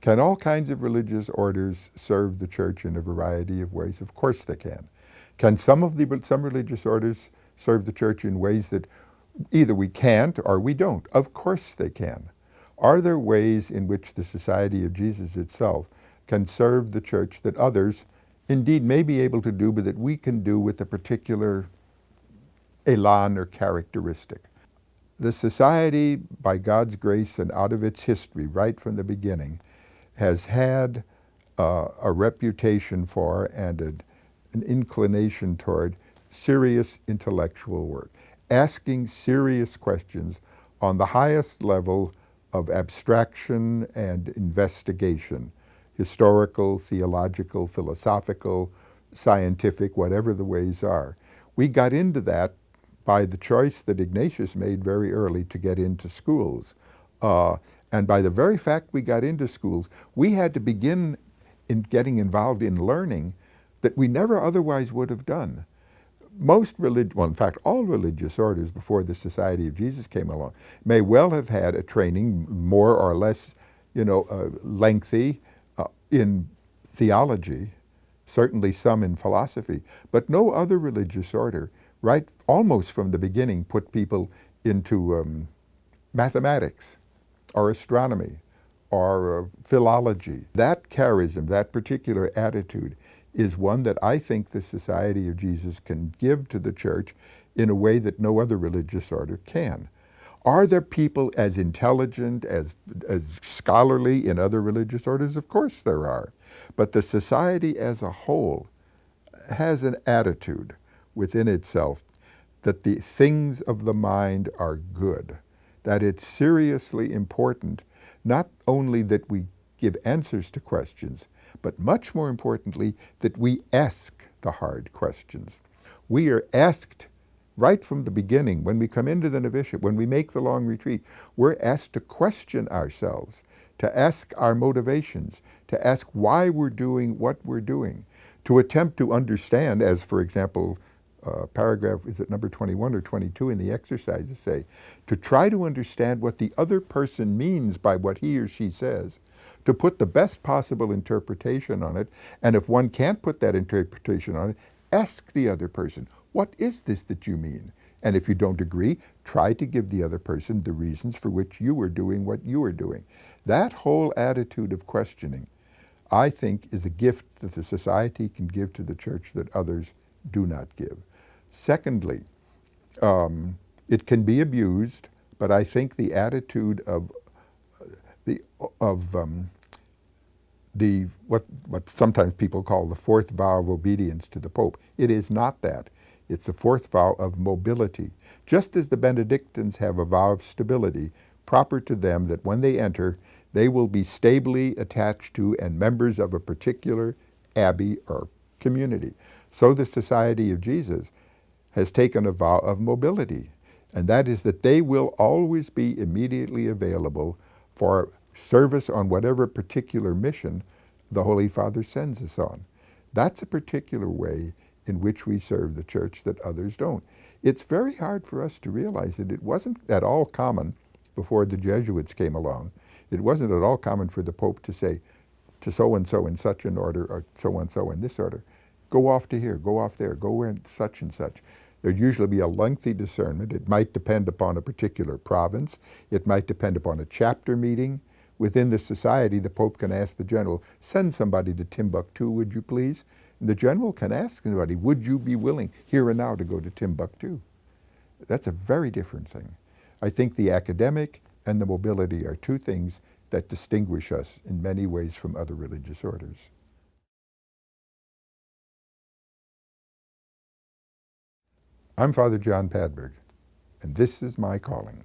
Can all kinds of religious orders serve the church in a variety of ways? Of course they can. Can some religious orders serve the church in ways that either we can't or we don't? Of course they can. Are there ways in which the Society of Jesus itself can serve the church that others indeed may be able to do, but that we can do with a particular elan or characteristic? The Society, by God's grace and out of its history, right from the beginning, has had a reputation for and an inclination toward serious intellectual work, asking serious questions on the highest level of abstraction and investigation, historical, theological, philosophical, scientific, whatever the ways are. We got into that by the choice that Ignatius made very early to get into schools. And by the very fact we got into schools, we had to begin in getting involved in learning that we never otherwise would have done. Most in fact, all religious orders before the Society of Jesus came along may well have had a training more or less, lengthy in theology, certainly some in philosophy, but no other religious order, right, almost from the beginning, put people into mathematics or astronomy or philology. That charism, that particular attitude, is one that I think the Society of Jesus can give to the church in a way that no other religious order can. Are there people as intelligent, as scholarly in other religious orders? Of course there are. But the society as a whole has an attitude within itself that the things of the mind are good, that it's seriously important, not only that we give answers to questions, but much more importantly, that we ask the hard questions. We are asked right from the beginning, when we come into the novitiate, when we make the long retreat, we're asked to question ourselves, to ask our motivations, to ask why we're doing what we're doing, to attempt to understand, as for example, paragraph, is it number 21 or 22 in the exercises say, to try to understand what the other person means by what he or she says, to put the best possible interpretation on it, and if one can't put that interpretation on it, ask the other person, what is this that you mean? And if you don't agree, try to give the other person the reasons for which you are doing what you are doing. That whole attitude of questioning, I think, is a gift that the society can give to the church that others do not give. Secondly, it can be abused, but I think the attitude of what sometimes people call the fourth vow of obedience to the Pope. It is not that. It's the fourth vow of mobility. Just as the Benedictines have a vow of stability proper to them, that when they enter, they will be stably attached to and members of a particular abbey or community. So the Society of Jesus has taken a vow of mobility, and that is that they will always be immediately available for service on whatever particular mission the Holy Father sends us on. That's a particular way in which we serve the church that others don't. It's very hard for us to realize that it wasn't at all common before the Jesuits came along. It wasn't at all common for the Pope to say to so-and-so in such an order or so-and-so in this order, go off to here, go off there, go in such and such. There'd usually be a lengthy discernment. It might depend upon a particular province. It might depend upon a chapter meeting. Within the society, the Pope can ask the general, send somebody to Timbuktu, would you please? And the general can ask somebody, would you be willing here and now to go to Timbuktu? That's a very different thing. I think the academic and the mobility are two things that distinguish us in many ways from other religious orders. I'm Father John Padberg, and this is my calling.